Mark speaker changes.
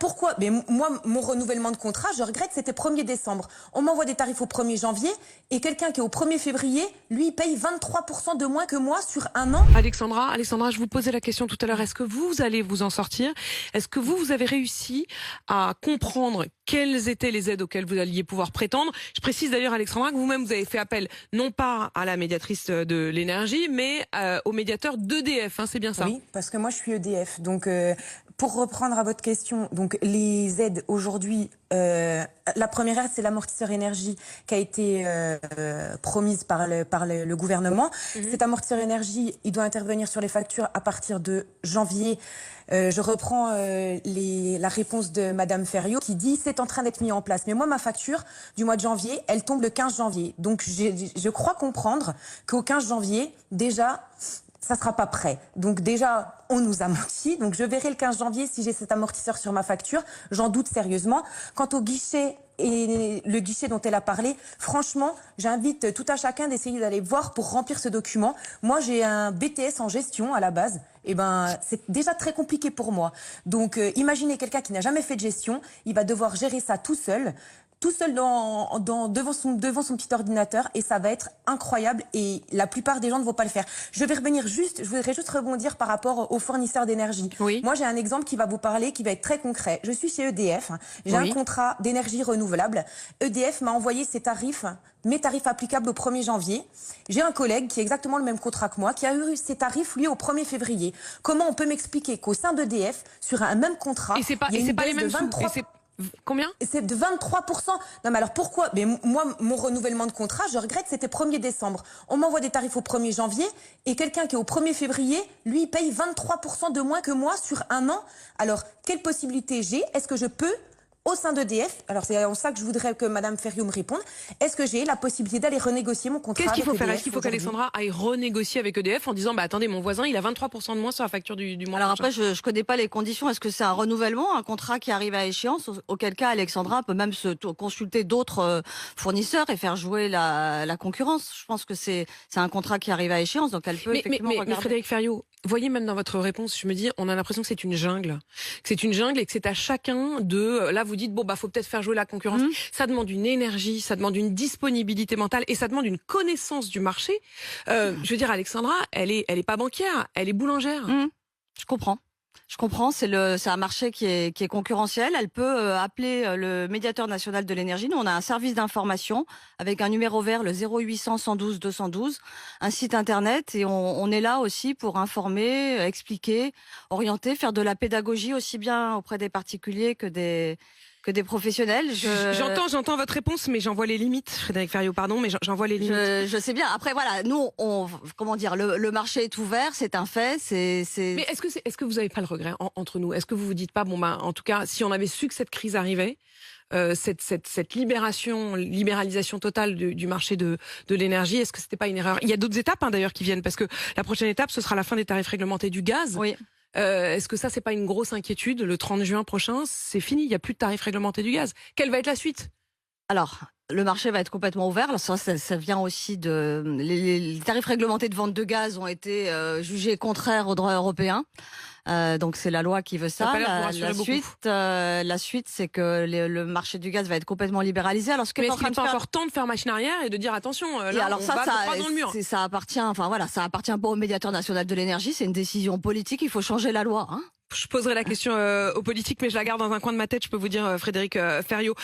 Speaker 1: pourquoi? Mais moi, mon renouvellement de contrat, je regrette, c'était 1er décembre. On m'envoie des tarifs au 1er janvier et quelqu'un qui est au 1er février, lui, paye 23% de moins que moi sur un an.
Speaker 2: Alexandra, je vous posais la question tout à l'heure. Est-ce que vous allez vous en sortir? Est-ce que vous avez réussi à comprendre quelles étaient les aides auxquelles vous alliez pouvoir prétendre? Je précise d'ailleurs, Alexandra, que vous-même, vous avez fait appel non pas à la médiatrice de l'énergie, mais au médiateur d'EDF, hein, c'est bien ça?
Speaker 1: Oui, parce que moi, je suis EDF. Donc, pour reprendre à votre question, donc les aides aujourd'hui, la première aide, c'est l'amortisseur énergie qui a été promise par le gouvernement. Cet amortisseur énergie, il doit intervenir sur les factures à partir de janvier. Je reprends la réponse de Madame Ferriot qui dit c'est en train d'être mis en place. Mais moi, ma facture du mois de janvier, elle tombe le 15 janvier. Donc, je crois comprendre qu'au 15 janvier, déjà, ça sera pas prêt. Donc déjà, on nous a menti. Donc je verrai le 15 janvier si j'ai cet amortisseur sur ma facture. J'en doute sérieusement. Quant au guichet et le guichet dont elle a parlé, franchement, j'invite tout à chacun d'essayer d'aller voir pour remplir ce document. Moi, j'ai un BTS en gestion à la base. Eh ben, c'est déjà très compliqué pour moi. Donc, imaginez quelqu'un qui n'a jamais fait de gestion, il va devoir gérer ça tout seul devant son petit ordinateur, et ça va être incroyable, et la plupart des gens ne vont pas le faire. Je voudrais juste rebondir par rapport aux fournisseurs d'énergie.
Speaker 2: Oui.
Speaker 1: Moi, j'ai un exemple qui va vous parler, qui va être très concret. Je suis chez EDF, j'ai un contrat d'énergie renouvelable. EDF m'a envoyé mes tarifs applicables au 1er janvier. J'ai un collègue qui a exactement le même contrat que moi, qui a eu ses tarifs, lui, au 1er février. Comment on peut m'expliquer qu'au sein d'EDF, sur un même contrat,
Speaker 2: et c'est pas les mêmes sous. Combien?
Speaker 1: C'est de 23%. Non, mais alors pourquoi? Mais moi, mon renouvellement de contrat, je regrette, c'était 1er décembre. On m'envoie des tarifs au 1er janvier et quelqu'un qui est au 1er février, lui, il paye 23% de moins que moi sur un an. Alors, quelle possibilité j'ai? Est-ce que je peux, au sein d'EDF, alors c'est en ça que je voudrais que Madame Ferriot me réponde, est-ce que j'ai la possibilité d'aller renégocier mon contrat?
Speaker 2: Qu'est-ce qu'il faut
Speaker 1: avec
Speaker 2: faire?
Speaker 1: EDF
Speaker 2: Est-ce qu'il faut qu'Alexandra aille renégocier avec EDF en disant, bah attendez, mon voisin, il a 23% de moins sur la facture du mois?
Speaker 3: Alors après, je connais pas les conditions. Est-ce que c'est un renouvellement, un contrat qui arrive à échéance? Auquel cas, Alexandra peut même consulter d'autres fournisseurs et faire jouer la concurrence. Je pense que c'est un contrat qui arrive à échéance, donc elle peut effectivement regarder.
Speaker 2: Mais Frédéric Ferriot, voyez, même dans votre réponse, je me dis, on a l'impression que c'est une jungle. Que c'est une jungle et que c'est à chacun de... Là, vous dites, bon, bah, faut peut-être faire jouer la concurrence. Ça demande une énergie, ça demande une disponibilité mentale et ça demande une connaissance du marché. Je veux dire, Alexandra, elle est pas banquière, elle est boulangère.
Speaker 3: Je comprends. C'est un marché qui est concurrentiel. Elle peut appeler le médiateur national de l'énergie. Nous, on a un service d'information avec un numéro vert, le 0800 112 212, un site internet, et on est là aussi pour informer, expliquer, orienter, faire de la pédagogie aussi bien auprès des particuliers que des professionnels.
Speaker 2: J'entends votre réponse, mais j'en vois les limites, Frédéric Ferriot, pardon, mais j'en vois les limites.
Speaker 3: Je sais bien. Après, voilà, nous, comment dire, le marché est ouvert, c'est un fait.
Speaker 2: Mais est-ce que vous n'avez pas le regret entre nous? Est-ce que vous vous dites pas, bon, bah, en tout cas, si on avait su que cette crise arrivait, cette libéralisation totale du marché de l'énergie, est-ce que c'était pas une erreur? Il y a d'autres étapes, hein, d'ailleurs, qui viennent, parce que la prochaine étape, ce sera la fin des tarifs réglementés du gaz.
Speaker 3: Oui.
Speaker 2: Est-ce que ça, c'est pas une grosse inquiétude? Le 30 juin prochain, c'est fini, il n'y a plus de tarifs réglementés du gaz. Quelle va être la suite?
Speaker 3: Alors, le marché va être complètement ouvert. Alors ça vient aussi les tarifs réglementés de vente de gaz ont été jugés contraires au droit européen. Donc c'est la loi qui veut ça. La suite, c'est que le marché du gaz va être complètement libéralisé. Alors
Speaker 2: mais est-ce qu'il n'est pas encore temps de faire machine arrière et de dire attention, là,
Speaker 3: alors
Speaker 2: on va droit dans le mur?
Speaker 3: Ça appartient pas au médiateur national de l'énergie. C'est une décision politique. Il faut changer la loi.
Speaker 2: Je poserai la question aux politiques, mais je la garde dans un coin de ma tête. Je peux vous dire, Frédéric Ferriot.